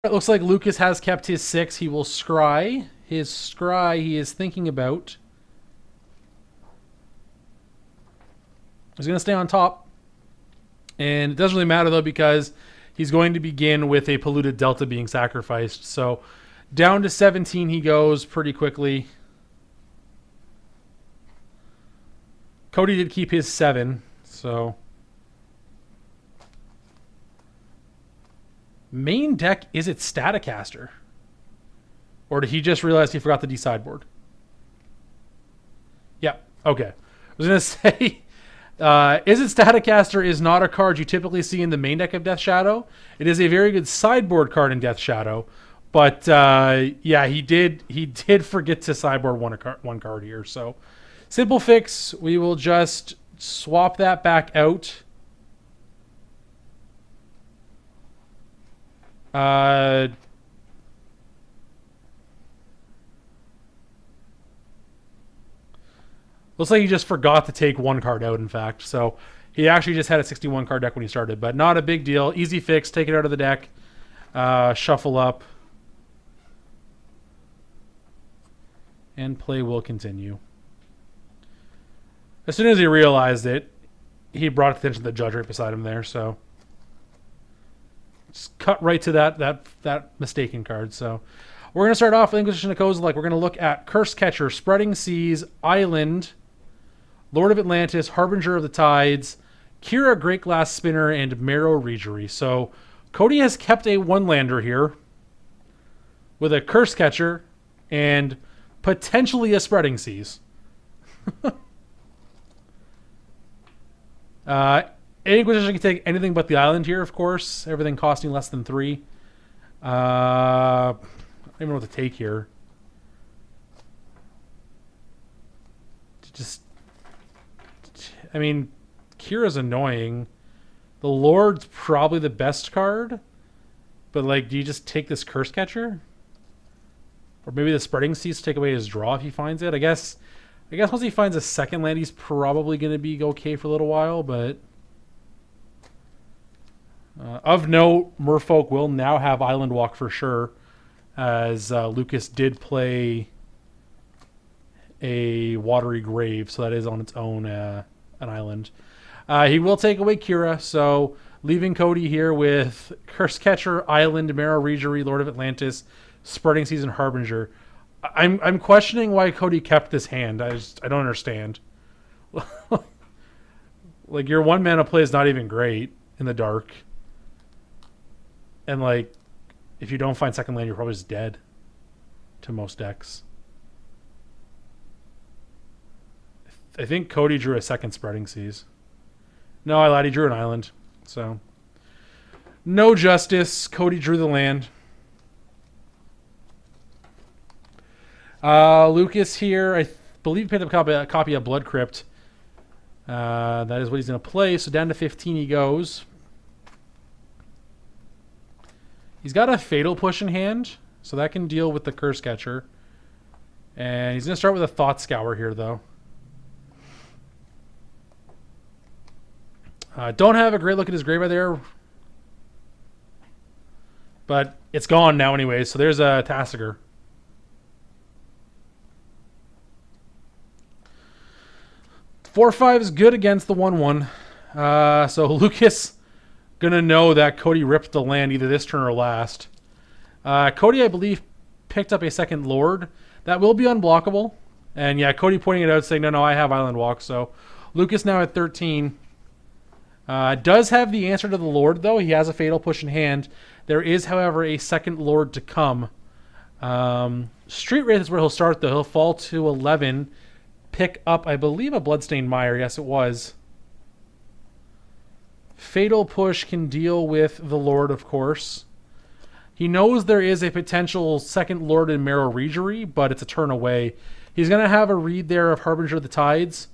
It looks like Lucas has kept his 6. He will scry. His scry he is thinking about. He's going to stay on top. And it doesn't really matter, though, because he's going to begin with a polluted delta being sacrificed. So down to 17 he goes pretty quickly. Cody did keep his 7. So main deck, is it Staticaster? Or did he just realize he forgot the D sideboard? Yeah, okay. I was going to say... Is it Staticaster is not a card you typically see in the main deck of Death Shadow. It is a very good sideboard card in Death Shadow, but yeah, he did forget to sideboard one card here. So simple fix. We will just swap that back out. Looks like he just forgot to take one card out, in fact. So he actually just had a 61 card deck when he started, but not a big deal. Easy fix. Take it out of the deck. Shuffle up. And play will continue. As soon as he realized it, he brought attention to the judge right beside him there. So just cut right to that mistaken card. So we're going to start off with Inquisition of Kozilek. We're going to look at Curse Catcher, Spreading Seas, Island, Lord of Atlantis, Harbinger of the Tides, Kira, Great Glass Spinner, and Marrow Regery. So Cody has kept a one-lander here with a Curse Catcher and potentially a Spreading Seas. Inquisition can take anything but the island here, of course. Everything costing less than 3. I don't even know what to take here. I mean, Kira's annoying. The Lord's probably the best card. But, like, do you just take this Curse Catcher? Or maybe the Spreading Seas to take away his draw if he finds it? I guess once he finds a second land, he's probably going to be okay for a little while, but... of note, Merfolk will now have Island Walk for sure, as Lucas did play a Watery Grave, so that is on its own an island. He will take away Kira, so leaving Cody here with Curse Catcher, Island, Marrow Regery, Lord of Atlantis, Spreading Season, Harbinger. I'm questioning why Cody kept this hand. I don't understand. Like, your one mana play is not even great in the dark. And, like, if you don't find second land, you're probably just dead to most decks. I think Cody drew a second Spreading Seas. No, I lied. He drew an island. So, no justice. Cody drew the land. Lucas here, I believe, picked up a copy of Blood Crypt. That is what he's going to play. So down to 15 he goes. He's got a Fatal Push in hand, so that can deal with the Curse Catcher. And he's going to start with a Thought Scour here, though. Don't have a great look at his graveyard there. But it's gone now anyway, so there's a Tasigur. Four five is good against the 1/1. So Lucas gonna know that Cody ripped the land either this turn or last. Cody, I believe, picked up a second Lord. That will be unblockable. And yeah, Cody pointing it out, saying, no, I have Island Walk. So Lucas now at 13. Does have the answer to the Lord, though. He has a Fatal Push in hand. There is, however, a second Lord to come. Street Wraith is where he'll start, though. He'll fall to 11. Pick up, I believe, a Bloodstained Mire. Yes, it was. Fatal Push can deal with the Lord, of course. He knows there is a potential second Lord in Marrow Regery, but it's a turn away. He's going to have a read there of Harbinger of the Tides,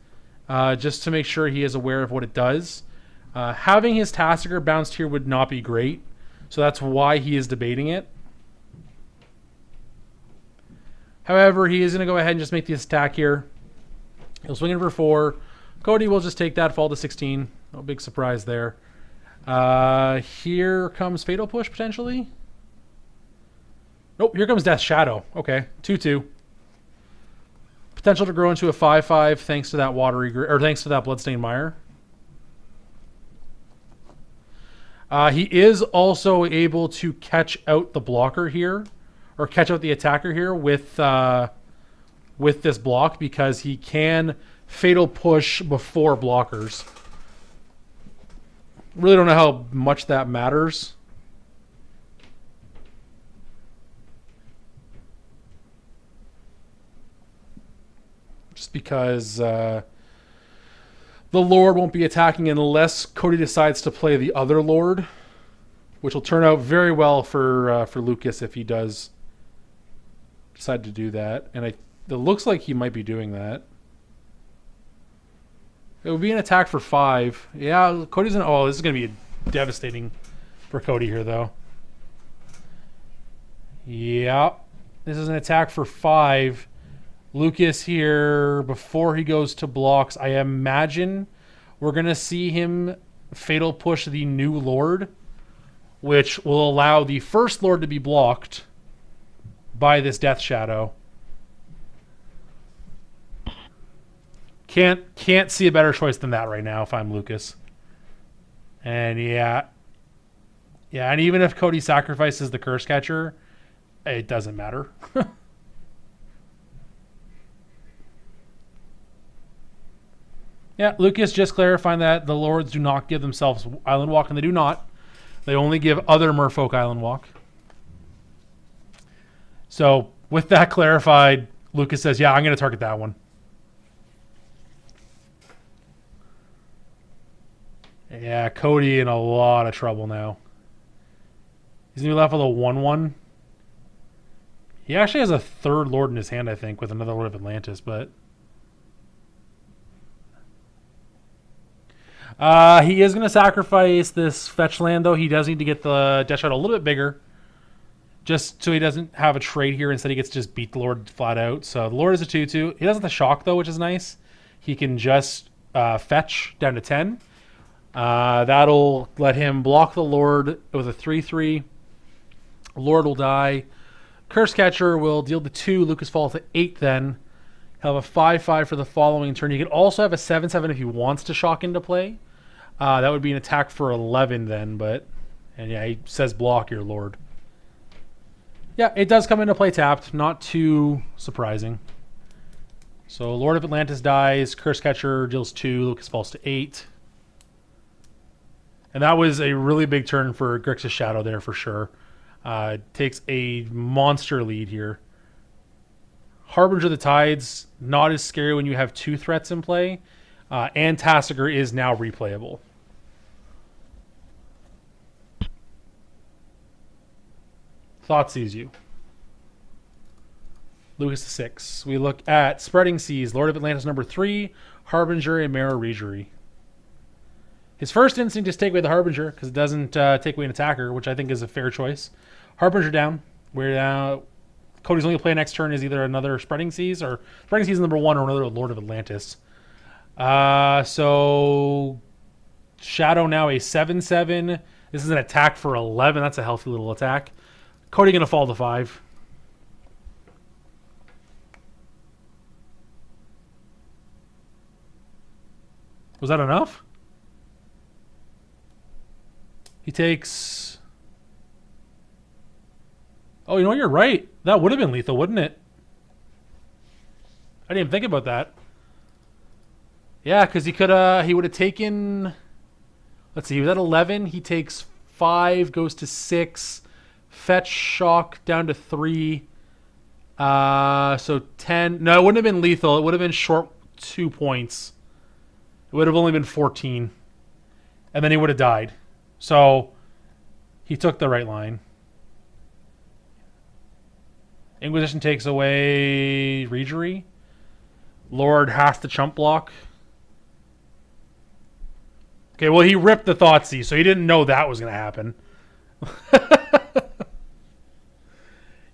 just to make sure he is aware of what it does. Having his Tasigur bounced here would not be great, so that's why he is debating it. However, he is going to go ahead and just make this attack here. He'll swing in for 4. Cody will just take that, fall to 16. No big surprise there. Here comes Fatal Push, potentially. Oh, here comes Death Shadow. Okay, 2/2. Potential to grow into a 5/5 thanks to that thanks to that Bloodstained Mire. He is also able to catch out the blocker here, or catch out the attacker here with this block, because he can Fatal Push before blockers. Really don't know how much that matters. Just because the Lord won't be attacking unless Cody decides to play the other Lord, which will turn out very well for Lucas if he does decide to do that. And it looks like he might be doing that. It would be an attack for 5. Yeah, Cody's in. Oh, this is going to be devastating for Cody here, though. Yeah, this is an attack for 5. Lucas here, before he goes to blocks, I imagine we're going to see him Fatal Push the new Lord, which will allow the first Lord to be blocked by this Death Shadow. Can't see a better choice than that right now if I'm Lucas. And yeah, and even if Cody sacrifices the Curse Catcher, it doesn't matter. Yeah, Lucas just clarifying that the Lords do not give themselves Island Walk, and they do not. They only give other Merfolk Island Walk. So with that clarified, Lucas says, yeah, I'm going to target that one. Yeah, Cody in a lot of trouble now. He's going to be left with a 1/1. He actually has a third Lord in his hand, I think, with another Lord of Atlantis, but... he is going to sacrifice this fetch land, though. He does need to get the Death Shadow a little bit bigger, just so he doesn't have a trade here. Instead, he gets to just beat the Lord flat out. So the Lord is a 2/2. He doesn't have the shock, though, which is nice. He can just fetch down to 10. That'll let him block the Lord with a 3/3. Lord will die. Curse Catcher will deal the 2. Lucas falls to 8 then. He'll have a 5/5 for the following turn. He can also have a 7/7 if he wants to shock into play. That would be an attack for 11 then, and yeah, he says block your Lord. Yeah, it does come into play tapped. Not too surprising. So Lord of Atlantis dies. Curse Catcher deals 2. Lucas falls to 8. And that was a really big turn for Grixis Shadow there for sure. Takes a monster lead here. Harbinger of the Tides, not as scary when you have 2 threats in play. And Tassiger is now replayable. Thought sees you. Lucas to 6. We look at Spreading Seas, Lord of Atlantis number 3, Harbinger, and Mara Regery. His first instinct is take away the Harbinger because it doesn't take away an attacker, which I think is a fair choice. Harbinger down. We're now... Cody's only play next turn is either another Spreading Seas or Spreading Seas number 1 or another Lord of Atlantis. So Shadow now a 7/7. This is an attack for 11. That's a healthy little attack. Cody going to fall to 5. Was that enough? He takes... Oh, you know what? You're right. That would have been lethal, wouldn't it? I didn't even think about that. Yeah, because he could he would have taken... Let's see, he was at 11. He takes 5, goes to 6. Fetch shock down to 3. So 10. No, it wouldn't have been lethal. It would have been short 2 points. It would have only been 14. And then he would have died. So he took the right line. Inquisition takes away Regery. Lord has to chump block. Okay, well, he ripped the Thoughtseize, so he didn't know that was going to happen.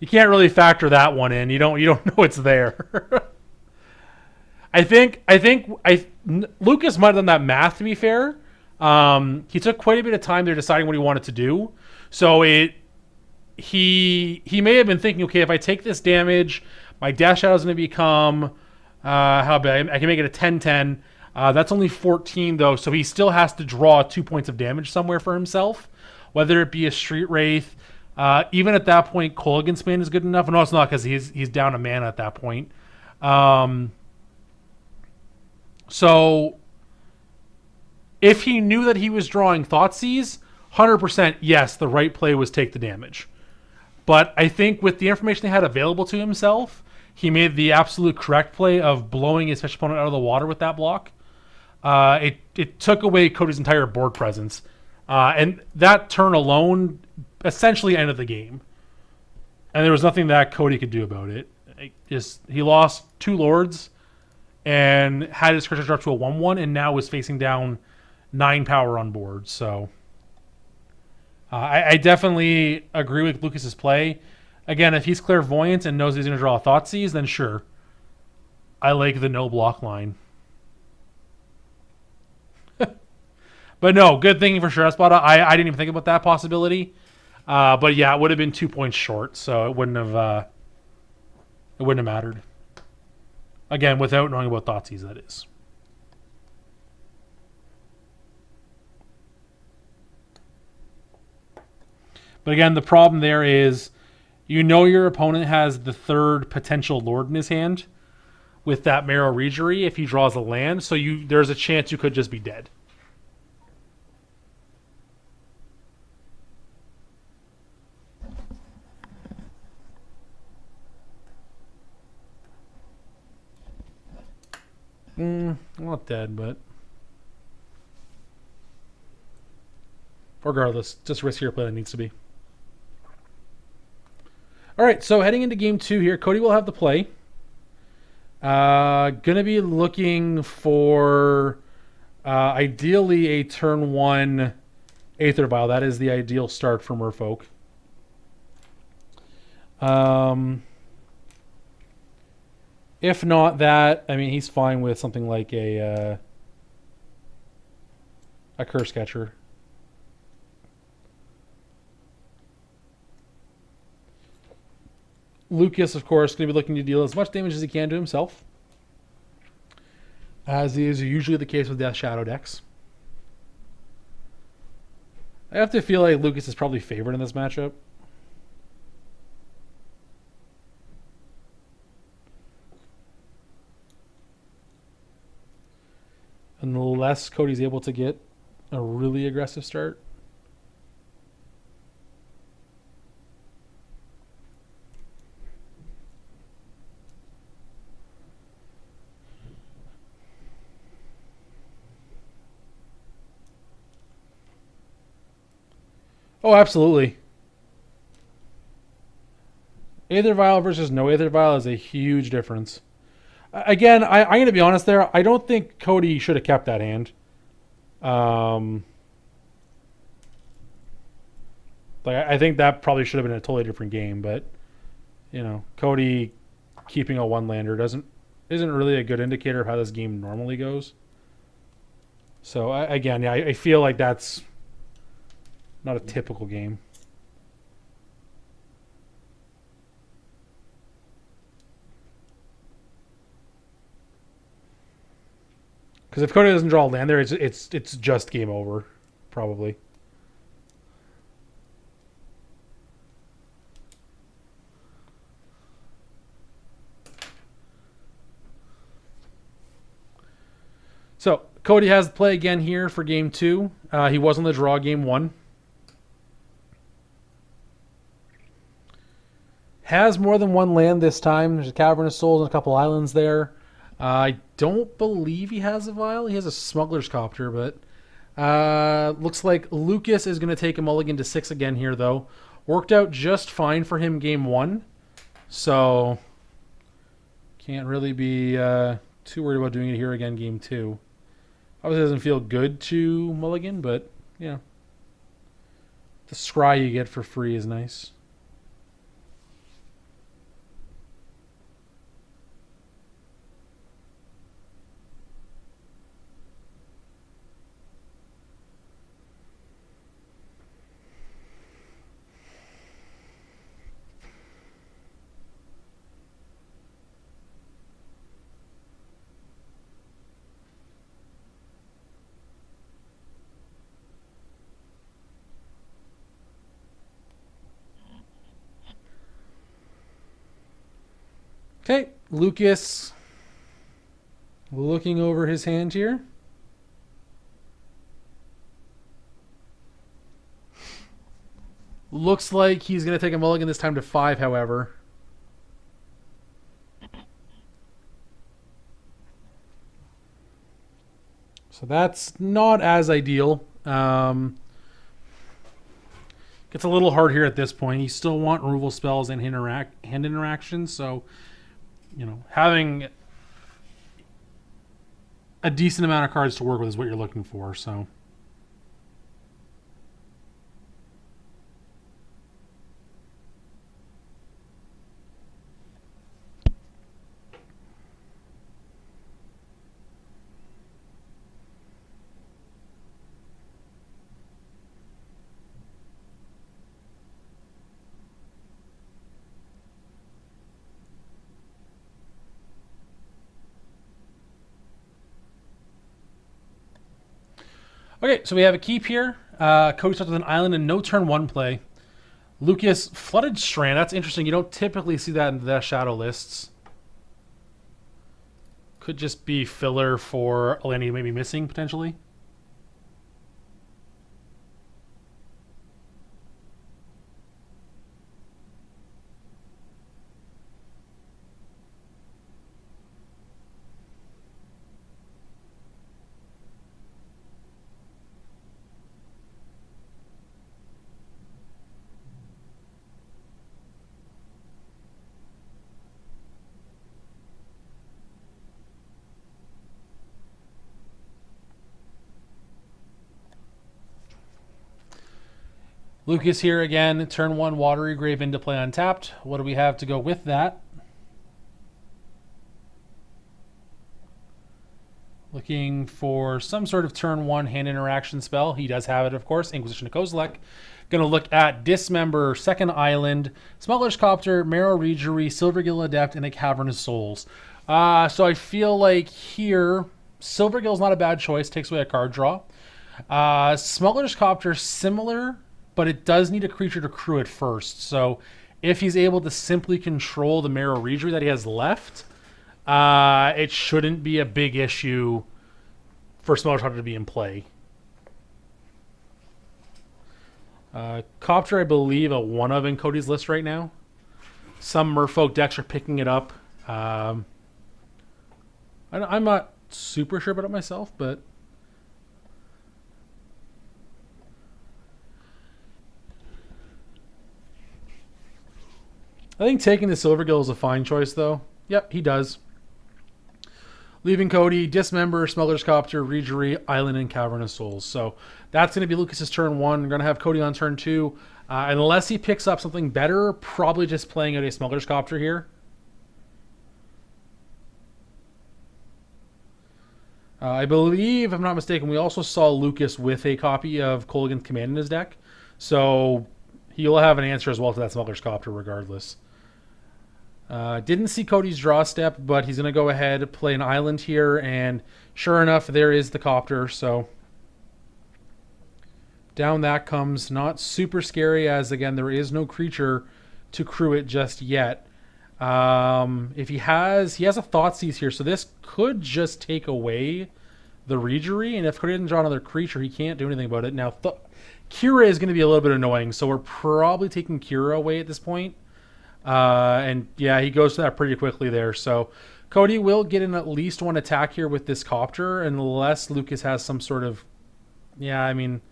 You can't really factor that one in. You don't know it's there. I think Lucas might have done that math, to be fair. He took quite a bit of time there deciding what he wanted to do. So he may have been thinking, okay, if I take this damage, my Death Shadow is going to become how bad? I can make it a 10-10. That's only 14 though, so he still has to draw 2 points of damage somewhere for himself, whether it be a Street Wraith. Even at that point, Kolaghan's Bane is good enough. No, it's not, because he's down a mana at that point. So if he knew that he was drawing Thoughtseize, 100% yes, the right play was take the damage. But I think with the information he had available to himself, he made the absolute correct play of blowing his fish opponent out of the water with that block. It took away Cody's entire board presence. And that turn alone essentially ended the game. And there was nothing that Cody could do about it. He lost 2 Lords and had his creature drop to a 1/1, and now was facing down 9 power on board. So I definitely agree with Lucas's play. Again, if he's clairvoyant and knows he's going to draw a Thoughtseize, then sure. I like the no block line. But no, good thinking for sure, Espada. I didn't even think about that possibility. But yeah, it would have been 2 points short, so it wouldn't have mattered. Again, without knowing about Thoughtseize, that is. But again, the problem there is, you know, your opponent has the 3rd potential Lord in his hand with that Marrow Regery if he draws a land, so there's a chance you could just be dead. I'm not dead, but regardless, just riskier play than needs to be. All right, so heading into game 2 here, Cody will have the play. Gonna be looking for ideally a turn 1 Aether Vial. That is the ideal start for Merfolk. If not that, I mean, he's fine with something like a Curse Catcher. Lucas, of course, going to be looking to deal as much damage as he can to himself, as is usually the case with Death Shadow decks. I have to feel like Lucas is probably favored in this matchup. Unless Cody's able to get a really aggressive start. Oh, absolutely. Aether Vial versus no Aether Vial is a huge difference. Again, I'm going to be honest there. I don't think Cody should have kept that hand. I think that probably should have been a totally different game. But, you know, Cody keeping a 1-lander isn't really a good indicator of how this game normally goes. So, again, yeah, I feel like that's not a typical game. Because if Cody doesn't draw a land there, it's just game over, probably. So Cody has the play again here for game 2. He was on the draw game 1. Has more than 1 land this time. There's a Cavern of Souls and a couple islands there. I don't believe he has a vial. He has a Smuggler's Copter, but looks like Lucas is going to take a mulligan to 6 again here, though. Worked out just fine for him game 1, so can't really be too worried about doing it here again game 2. Obviously, it doesn't feel good to mulligan, but yeah, the scry you get for free is nice. Okay, Lucas looking over his hand here. Looks like he's going to take a mulligan this time to 5, however. So that's not as ideal. Gets a little hard here at this point. You still want removal spells and hand interactions, so having a decent amount of cards to work with is what you're looking for. So. Okay, so we have a keep here. Cody starts with an island and no turn 1 play. Lucas, Flooded Strand. That's interesting. You don't typically see that in the shadow lists. Could just be filler for a land you may be missing, potentially. Lucas here again, turn 1 Watery Grave into play untapped. What do we have to go with that? Looking for some sort of turn 1 hand interaction spell. He does have it, of course. Inquisition of Kozilek. Going to look at Dismember, Second Island, Smuggler's Copter, Marrow Regery, Silvergill Adept, and a Cavern of Souls. So I feel like here, Silvergill's not a bad choice. Takes away a card draw. Smuggler's Copter, similar, but it does need a creature to crew it first. So if he's able to simply control the Marrow Regery that he has left, it shouldn't be a big issue for Smuggler's Copter to be in play. Copter, I believe, a 1-of in Cody's list right now. Some Merfolk decks are picking it up. I'm not super sure about it myself, but I think taking the Silvergill is a fine choice, though. Yep, he does. Leaving Cody, Dismember, Smuggler's Copter, Regery, Island, and Cavern of Souls. So that's going to be Lucas's turn 1. We're going to have Cody on turn 2. Unless he picks up something better, probably just playing out a Smuggler's Copter here. I believe, if I'm not mistaken, we also saw Lucas with a copy of Kolaghan's Command in his deck. So he'll have an answer as well to that Smuggler's Copter regardless. Didn't see Cody's draw step, but he's going to go ahead, play an island here, and sure enough, there is the Copter. So down that comes. Not super scary, as again, there is no creature to crew it just yet. If he has a Thoughtseize here, so this could just take away the Regery, and if Cody doesn't draw another creature, he can't do anything about it. Now, Kira is going to be a little bit annoying, so we're probably taking Kira away at this point. And yeah, he goes to that pretty quickly there. So Cody will get in at least 1 attack here with this Copter, unless Lucas has some sort of... Yeah, I mean,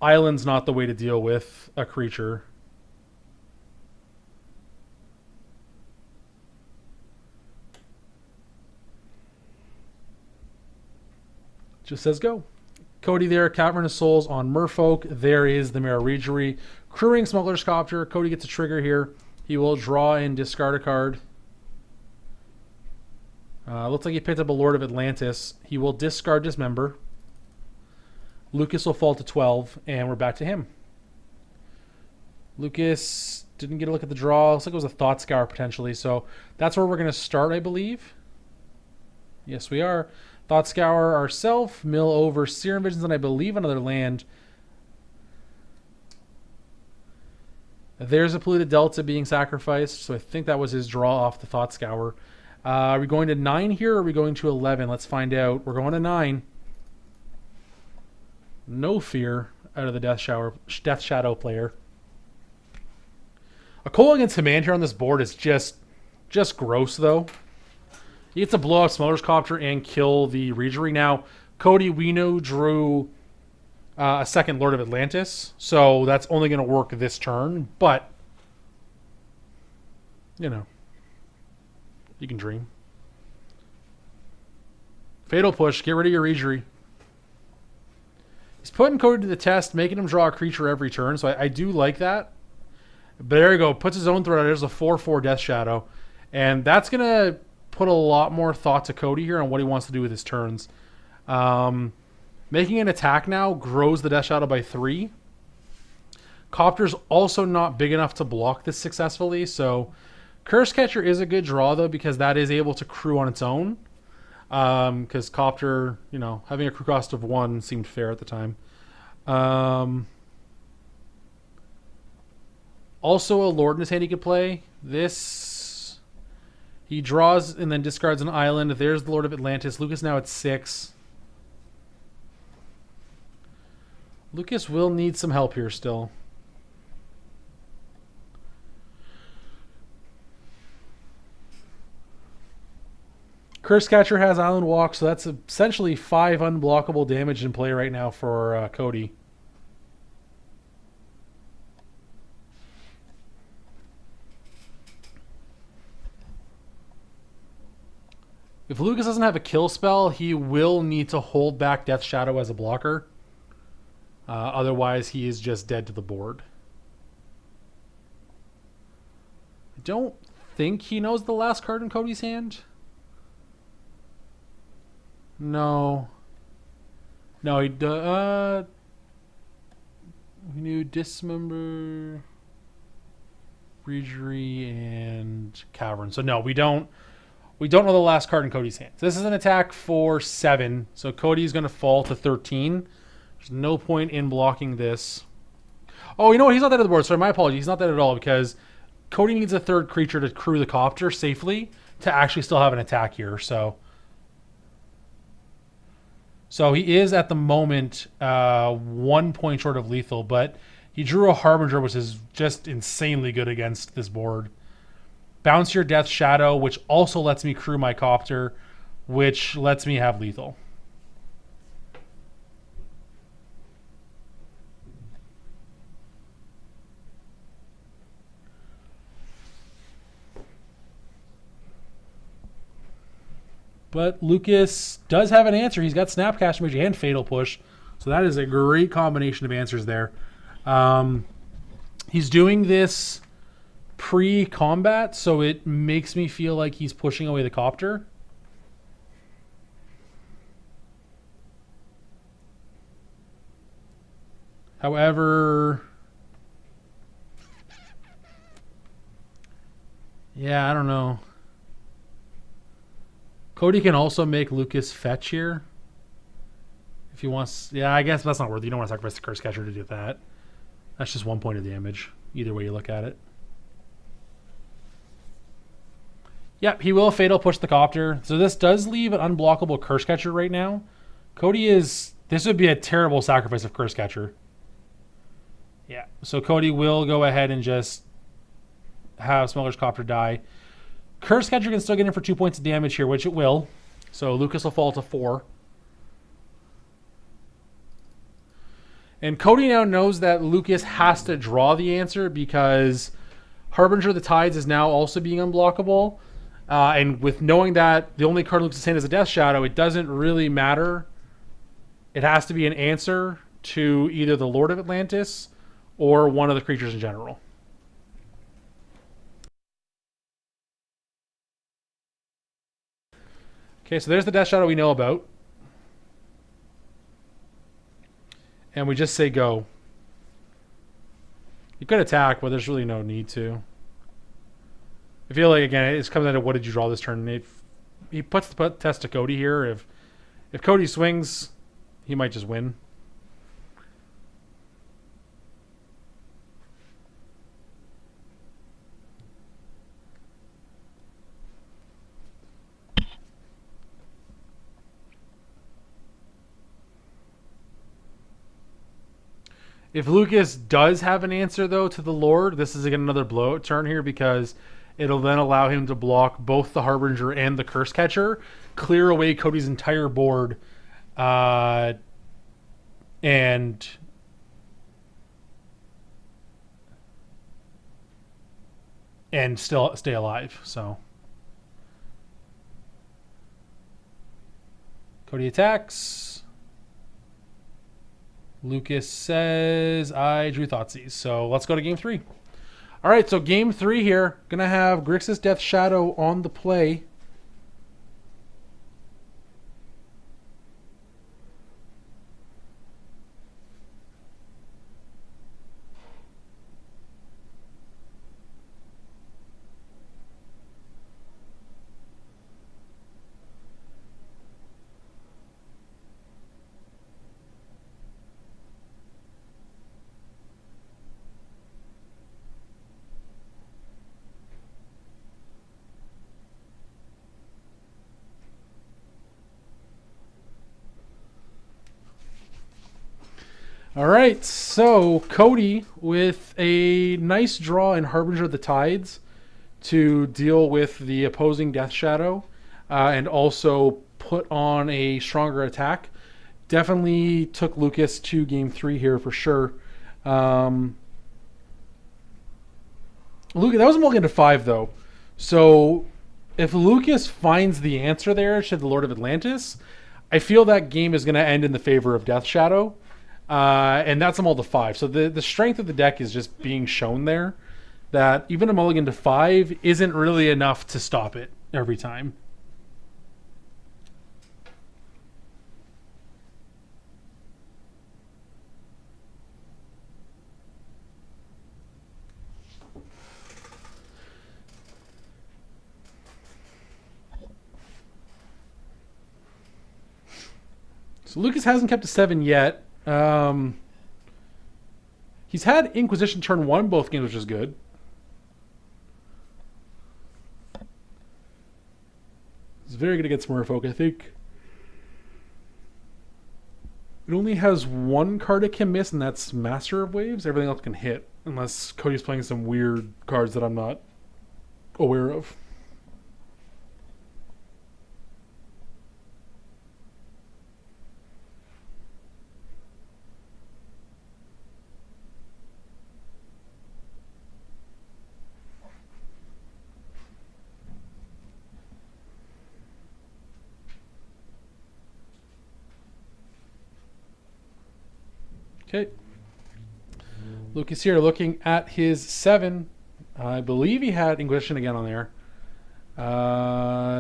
Island's not the way to deal with a creature. Just says go. Cody there, Cavern of Souls on Merfolk. There is the Marrow Regery. Crewing Smuggler's Copter. Cody gets a trigger here. He will draw and discard a card. Looks like he picked up a Lord of Atlantis. He will discard Dismember. Lucas will fall to 12, and we're back to him. Lucas didn't get a look at the draw. Looks like it was a Thought Scour potentially, so that's where we're going to start, I believe. Yes, we are. Thought Scour ourselves, mill over Serum Visions, and I believe another land. There's a polluted delta being sacrificed, so I think that was his draw off the Thought Scour. Are we going to 9 here, or are we going to 11? Let's find out. We're going to 9. No fear out of the Death Shadow player. A Cole against command here on this board is just gross, though. He gets to blow up Smuggler's Copter and kill the Regery. Now, Cody, we know, drew a second Lord of Atlantis, so that's only going to work this turn, but, you know, you can dream. Fatal Push, get rid of your Regery. He's putting Cody to the test, making him draw a creature every turn, so I do like that. But there you go, puts his own threat out. There's a 4/4 Death Shadow, and that's going to put a lot more thought to Cody here on what he wants to do with his turns. Making an attack now grows the Death Shadow by 3. Copter's also not big enough to block this successfully, so Curse Catcher is a good draw, though, because that is able to crew on its own. Because Copter, you know, having a crew cost of 1 seemed fair at the time. Also, a Lord in his hand he could play. This, he draws and then discards an island. There's the Lord of Atlantis. Lucas now at 6. Lucas will need some help here still. Curse Catcher has Island Walk, so that's essentially 5 unblockable damage in play right now for Cody. If Lucas doesn't have a kill spell, he will need to hold back Death Shadow as a blocker. Otherwise, he is just dead to the board. I don't think he knows the last card in Cody's hand. No. No, he does. We knew Dismember, Regery, and Cavern. So no, we don't know the last card in Cody's hand. This is an attack for 7, so Cody's going to fall to 13. There's no point in blocking this. Oh, you know what? He's not dead at the board. Sorry, my apologies. He's not dead at all because Cody needs a third creature to crew the Copter safely to actually still have an attack here. So he is at the moment 1 point short of lethal, but he drew a Harbinger, which is just insanely good against this board. Bounce your Death Shadow, which also lets me crew my Copter, which lets me have lethal. But Lucas does have an answer. He's got Snapcaster Mage and Fatal Push. So that is a great combination of answers there. He's doing this pre-combat, so it makes me feel like he's pushing away the Copter. However, yeah, I don't know. Cody can also make Lucas fetch here. If he wants... Yeah, I guess that's not worth it. You don't want to sacrifice the Curse Catcher to do that. That's just 1 point of damage, either way you look at it. Yep, he will Fatal Push the Copter. So this does leave an unblockable Curse Catcher right now. Cody is... This would be a terrible sacrifice of Curse Catcher. Yeah, so Cody will go ahead and just have Smuggler's Copter die. Curse Catcher can still get in for 2 points of damage here, which it will. So Lucas will fall to 4. And Cody now knows that Lucas has to draw the answer because Harbinger of the Tides is now also being unblockable. And with knowing that the only card Lucas' hand is a Death Shadow, it doesn't really matter. It has to be an answer to either the Lord of Atlantis or one of the creatures in general. Okay, so there's the Death Shadow we know about. And we just say go. You could attack, but there's really no need to. I feel like, again, it's coming down to what did you draw this turn. If he puts the test to Cody here, if Cody swings, he might just win. If Lucas does have an answer, though, to the Lord, this is again another blowout turn here because it'll then allow him to block both the Harbinger and the Curse Catcher, clear away Cody's entire board, and still stay alive. So Cody attacks. Lucas says, I drew Thoughtseize. So let's go to game 3. All right, so game 3 here. Going to have Grixis Death Shadow on the play. All right, so Cody with a nice draw in Harbinger of the Tides to deal with the opposing Death Shadow and also put on a stronger attack. Definitely took Lucas to game 3 here for sure. Lucas, that was a mulligan to 5 though. So if Lucas finds the answer there to the Lord of Atlantis, I feel that game is going to end in the favor of Death Shadow. And that's a mull to 5. So the strength of the deck is just being shown there. That even a mulligan to 5 isn't really enough to stop it every time. So Lucas hasn't kept a 7 yet. He's had Inquisition turn 1 both games, which is good. It's very good against Merfolk, I think. It only has one card it can miss, and that's Master of Waves. Everything else can hit, unless Cody's playing some weird cards that I'm not aware of. Okay. Lucas here looking at his 7. I believe he had Inquisition again on there.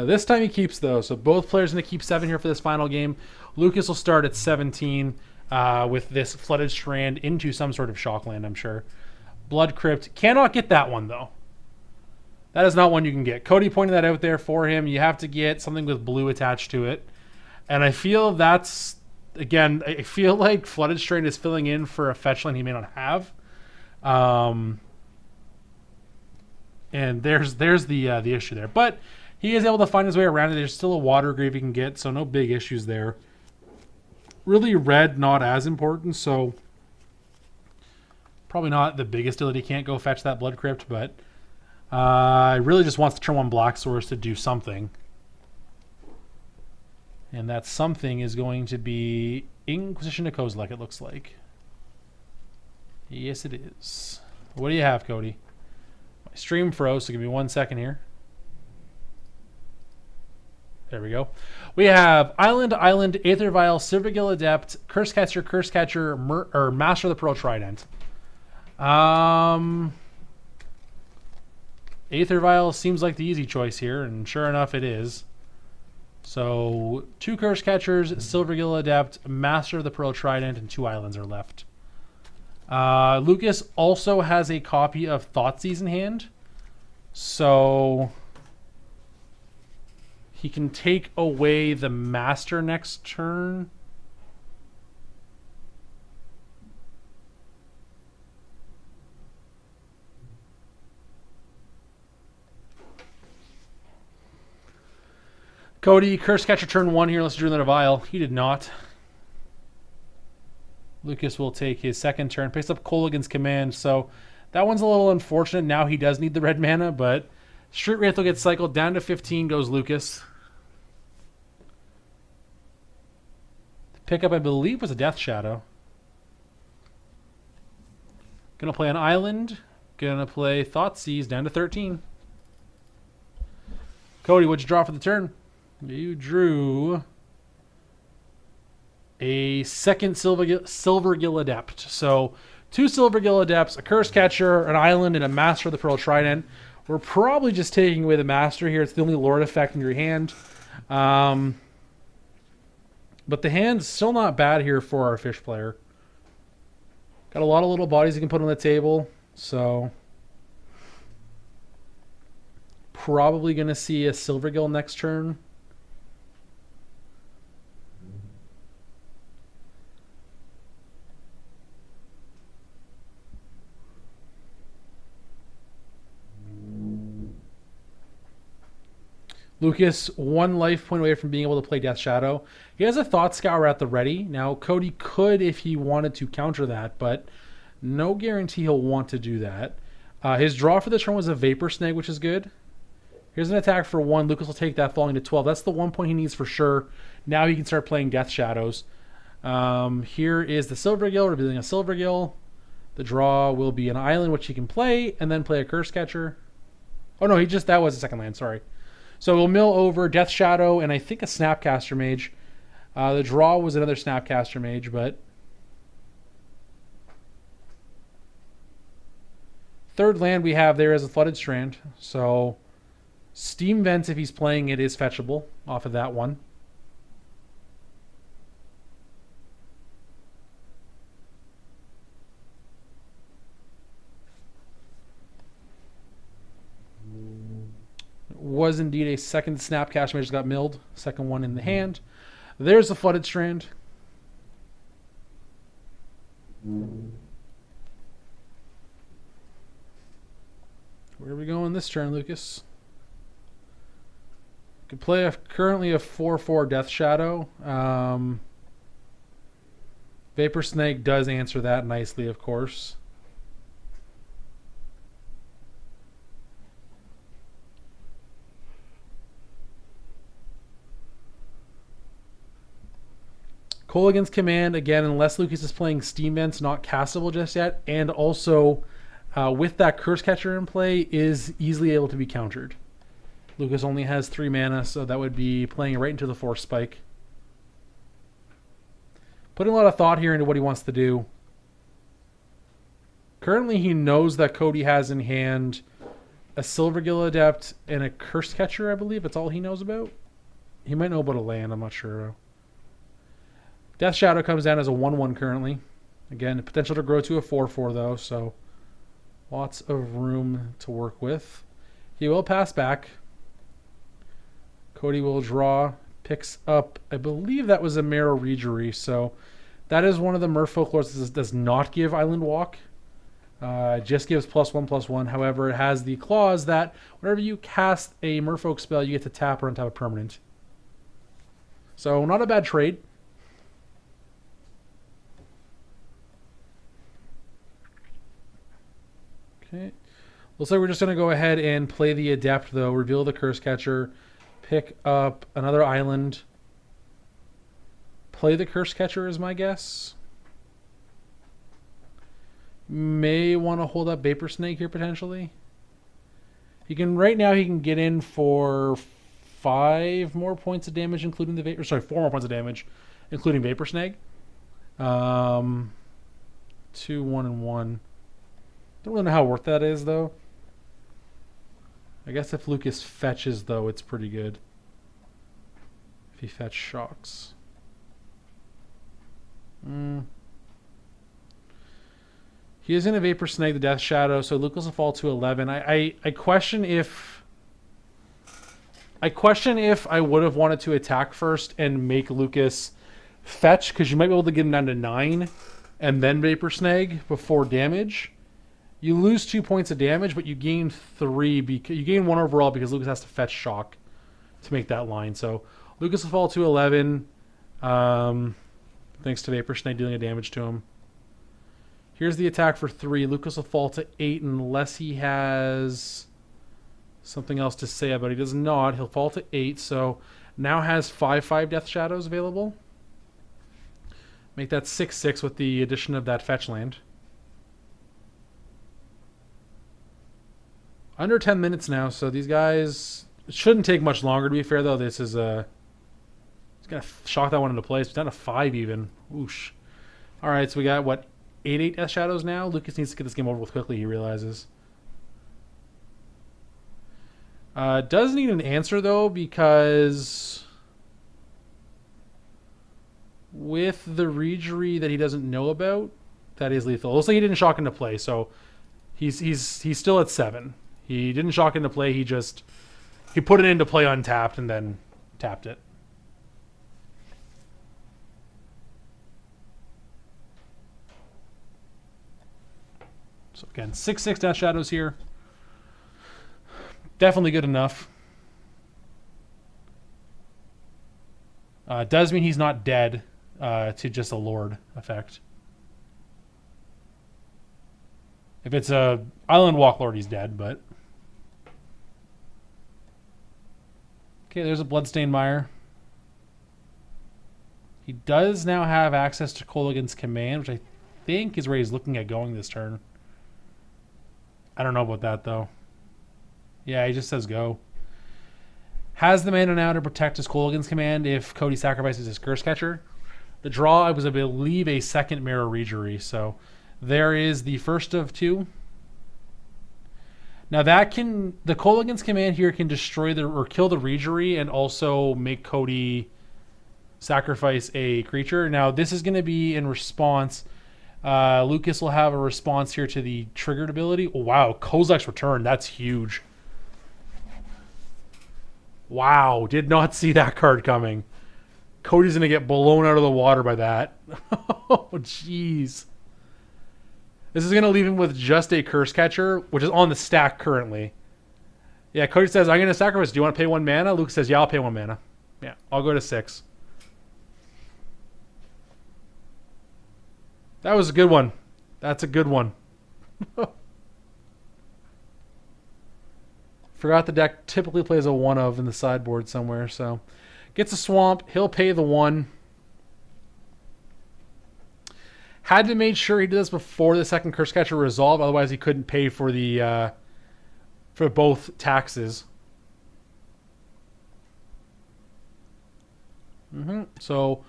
This time he keeps though, so both players going to keep 7 here for this final game. Lucas will start at 17 with this Flooded Strand into some sort of Shockland, I'm sure. Blood Crypt. Cannot get that one though. That is not one you can get. Cody pointed that out there for him. You have to get something with blue attached to it. And I feel that's... Again, I feel like Flooded Strand is filling in for a fetch line he may not have. And there's the issue there. But he is able to find his way around it. There's still a Water Grave he can get, so no big issues there. Really, red, not as important, so probably not the biggest deal that he can't go fetch that Blood Crypt, but he really just wants to turn 1 Black Source to do something. And that something is going to be Inquisition to Kozilek, it looks like. Yes, it is. What do you have, Cody? My stream froze, so give me 1 second here. There we go. We have Island, Aether Vial, Silvergill Adept, Curse Catcher, or Master of the Pearl Trident. Aether Vial seems like the easy choice here, and sure enough it is. So 2 Curse Catchers, Silvergill Adept, Master of the Pearl Trident, and 2 islands are left. Lucas also has a copy of Thoughtseize in hand. So he can take away the Master next turn. Cody, Curse Catcher turn 1 here. Let's drew another vial. He did not. Lucas will take his second turn, picks up Colligan's Command, so that one's a little unfortunate. Now he does need the red mana, but Street Wraith will get cycled. Down to 15 goes Lucas. The pickup, I believe, was a Death Shadow. Gonna play an Island. Gonna play Thoughtseize, down to 13. Cody, what'd you draw for the turn? You drew a second Silvergill Adept. So 2 Silvergill Adepts, a Curse Catcher, an Island, and a Master of the Pearl Trident. We're probably just taking away the Master here. It's the only Lord effect in your hand. But the hand's still not bad here for our fish player. Got a lot of little bodies you can put on the table. So probably going to see a Silvergill next turn. Lucas, 1 life point away from being able to play Death Shadow. He has a Thought Scour at the ready. Now, Cody could if he wanted to counter that, but no guarantee he'll want to do that. His draw for this turn was a Vapor Snag, which is good. Here's an attack for 1. Lucas will take that, falling to 12. That's the 1 point he needs for sure. Now he can start playing Death Shadows. Here is the Silvergill, revealing a Silvergill. The draw will be an Island, which he can play, and then play a Curse Catcher. Oh no, that was a second land, sorry. So we'll mill over Death Shadow and I think a Snapcaster Mage. The draw was another Snapcaster Mage, but third land we have there is a Flooded Strand. So Steam Vents, if he's playing it, is fetchable off of that one. Was indeed a second Snapcaster Mage got milled. Second one in the hand. There's the Flooded Strand. Where are we going this turn, Lucas? Could play currently a 4/4 Death Shadow. Vapor Snake does answer that nicely, of course. Colligan's Command, again, unless Lucas is playing Steam Vents, not castable just yet, and also with that Curse Catcher in play, is easily able to be countered. Lucas only has 3 mana, so that would be playing right into the Force Spike. Putting a lot of thought here into what he wants to do. Currently, he knows that Cody has in hand a Silvergill Adept and a Curse Catcher, I believe. That's all he knows about. He might know about a land, I'm not sure. Death Shadow comes down as a 1/1 currently. Again, the potential to grow to a 4/4 though, so lots of room to work with. He will pass back. Cody will draw, picks up, I believe that was a Marrow Regery, so that is one of the Merfolk lords that does not give Island Walk. It just gives +1/+1. However, it has the clause that whenever you cast a Merfolk spell, you get to tap or untap a permanent. So not a bad trade. Okay. Looks like we're just going to go ahead and play the Adept, though. Reveal the Curse Catcher. Pick up another Island. Play the Curse Catcher is my guess. May want to hold up Vapor Snake here, potentially. Right now he can get in for 5 more points of damage, including the Vapor... Sorry, 4 more points of damage, including Vapor Snake. 2, 1, and 1. Don't really know how worth that is, though. I guess if Lucas fetches, though, it's pretty good. If he fetch shocks. He is going to Vapor Snake the Death Shadow, so Lucas will fall to 11. I question if... I would have wanted to attack first and make Lucas fetch, because you might be able to get him down to 9 and then Vapor Snag before damage. You lose 2 points of damage, but you gain 3. You gain 1 overall because Lucas has to fetch shock to make that line. So Lucas will fall to 11, thanks to Vapor Snake dealing a damage to him. Here's the attack for 3. Lucas will fall to 8 unless he has something else to say about it. He does not. He'll fall to 8, so now has 5/5 Death Shadows available. Make that 6/6 with the addition of that fetch land. Under 10 minutes now, so these guys... It shouldn't take much longer, to be fair, though. This is a... It's going to shock that one into place. It's down to 5 even. Whoosh. Alright, so we got, what, 8/8 Death Shadows now? Lucas needs to get this game over with quickly, he realizes. Does need an answer, though, because... with the Regery that he doesn't know about, that is lethal. Looks like he didn't shock into play, so he's still at 7. He didn't shock into play. He put it into play untapped and then tapped it. So again, 6/6 Death Shadows here. Definitely good enough. Does mean he's not dead to just a Lord effect. If it's a Island Walk Lord, he's dead, but... Okay, there's a Bloodstained Mire. He does now have access to Kolaghan's Command, which I think is where he's looking at going this turn. I don't know about that, though. Yeah, he just says go. Has the mana now to protect his Kolaghan's Command if Cody sacrifices his Curse Catcher. The draw was, I believe, a second Mirror Regery, so there is the first of 2. Now that can... The Kolaghan's Command here can destroy or kill the Regery and also make Cody sacrifice a creature. Now this is going to be in response... Lucas will have a response here to the triggered ability. Oh, wow, Kozilek's Return. That's huge. Wow, did not see that card coming. Cody's going to get blown out of the water by that. Oh, jeez. This is going to leave him with just a Curse Catcher, which is on the stack currently. Yeah, Cody says, I'm going to sacrifice. Do you want to pay 1 mana? Lucas says, yeah, I'll pay 1 mana. Yeah, I'll go to 6. That was a good one. That's a good one. Forgot the deck typically plays a 1 of in the sideboard somewhere, so... Gets a Swamp. He'll pay the 1. Had to make sure he did this before the second Curse Catcher resolved, otherwise he couldn't pay for the for both taxes. So,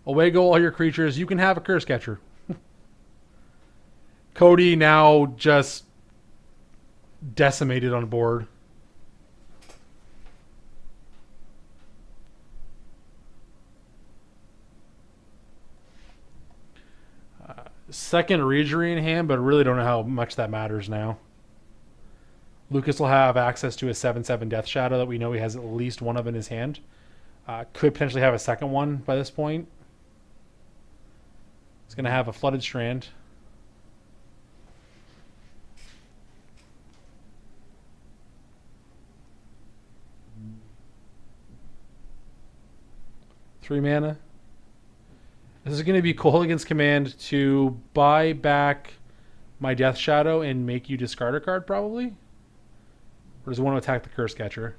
away go all your creatures. You can have a Curse Catcher. Cody now just decimated on board. Second Regery in hand, but really don't know how much that matters now. Lucas will have access to a 7/7 Death Shadow that we know he has at least one of in his hand. Could potentially have a second one by this point. He's going to have a Flooded Strand. Three mana. This is going to be Kolaghan's Command to buy back my Death Shadow and make you discard a card, probably? Or does it want to attack the Curse Catcher?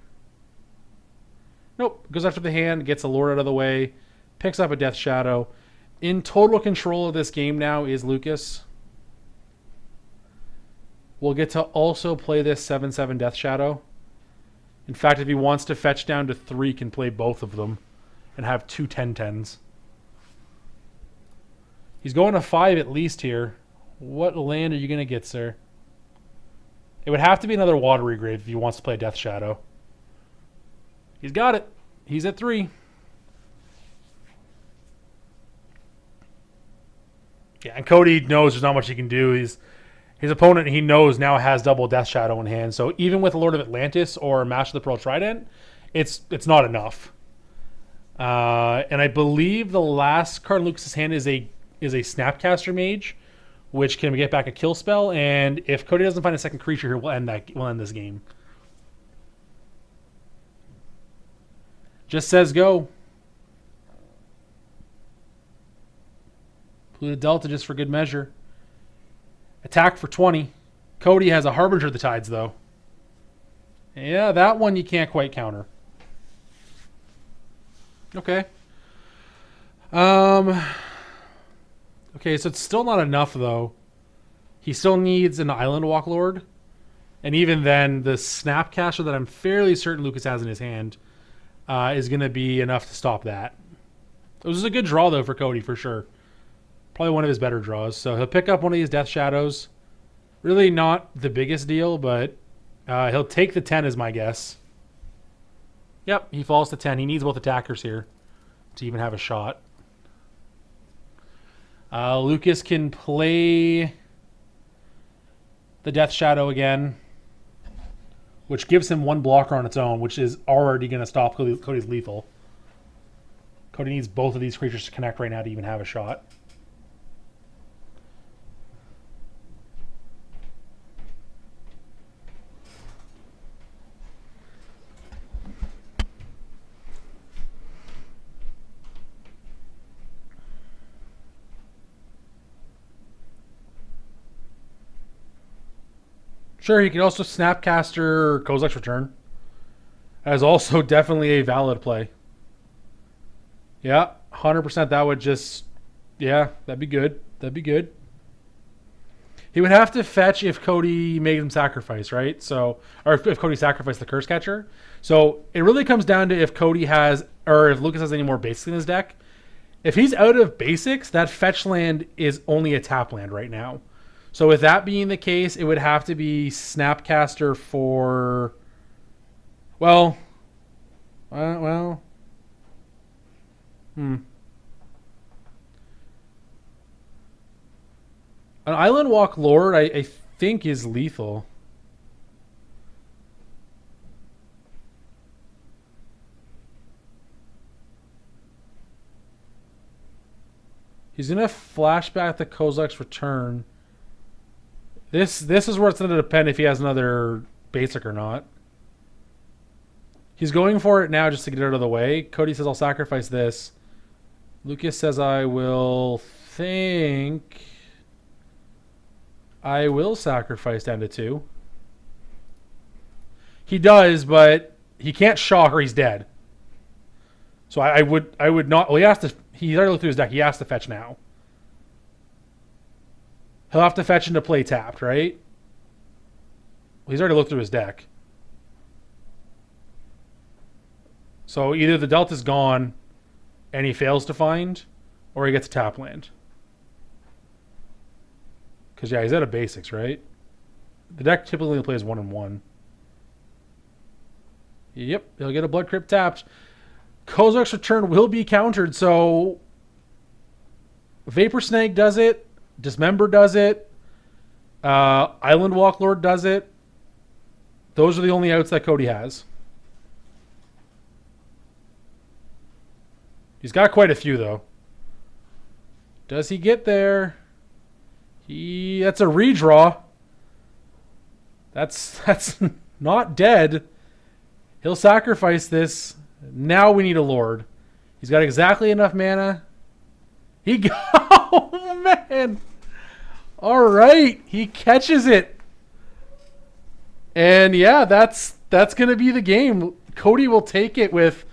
Nope. Goes after the hand, gets a Lord out of the way, picks up a Death Shadow. In total control of this game now is Lucas. We'll get to also play this 7/7 Death Shadow. In fact, if he wants to fetch down to 3, can play both of them and have 2 10/10s. He's going to 5 at least here. What land are you going to get, sir? It would have to be another Watery Grave if he wants to play Death Shadow. He's got it. He's at 3. Yeah, and Cody knows there's not much he can do. His opponent, he knows, now has double Death Shadow in hand. So even with Lord of Atlantis or Master of the Pearl Trident, it's not enough. And I believe the last card in Lucas's hand is a Snapcaster Mage, which can get back a kill spell. And if Cody doesn't find a second creature here, we'll end this game. Just says go. Polluted Delta just for good measure. Attack for 20. Cody has a Harbinger of the Tides, though. Yeah, that one you can't quite counter. Okay. Okay, so it's still not enough, though. He still needs an Island Walk Lord. And even then, the Snapcaster that I'm fairly certain Lucas has in his hand is going to be enough to stop that. It was a good draw, though, for Cody, for sure. Probably one of his better draws. So he'll pick up one of these Death Shadows. Really not the biggest deal, but he'll take the 10 is my guess. Yep, he falls to 10. He needs both attackers here to even have a shot. Lucas can play the Death Shadow again, which gives him one blocker on its own, which is already going to stop Cody's lethal. Cody needs both of these creatures to connect right now to even have a shot. Sure, he can also Snapcaster Kozilek's Return. That is also definitely a valid play. Yeah, 100% that would just... Yeah, that'd be good. That'd be good. He would have to fetch if Cody made him sacrifice, right? So, or if Cody sacrificed the Curse Catcher. So it really comes down to if Cody has, or if Lucas has any more basics in his deck. If he's out of basics, that fetch land is only a tap land right now. So with that being the case, it would have to be Snapcaster for, well. An Island Walk Lord, I think, is lethal. He's going to flashback the Kozilek's Return. This is where it's going to depend if he has another basic or not. He's going for it now just to get it out of the way. Cody says, I'll sacrifice this. Lucas says, I will think... I will sacrifice down to 2. He does, but he can't shock or he's dead. So I would not... Well, he has to... He's already looked through his deck. He has to fetch now. He'll have to fetch into play tapped, right? Well, he's already looked through his deck. So either the Delta's gone and he fails to find, or he gets a tap land. Because, yeah, he's out of basics, right? The deck typically only plays 1 and 1. Yep, he'll get a Blood Crypt tapped. Kozilek's Return will be countered, so Vapor Snake does it. Dismember does it. Island Walk Lord does it. Those are the only outs that Cody has. He's got quite a few, though. Does he get there? That's a redraw. That's not dead. He'll sacrifice this. Now we need a Lord. He's got exactly enough mana. Oh, man. All right. He catches it. And, yeah, that's going to be the game. Cody will take it with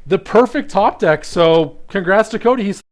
the perfect top deck. So, congrats to Cody. He's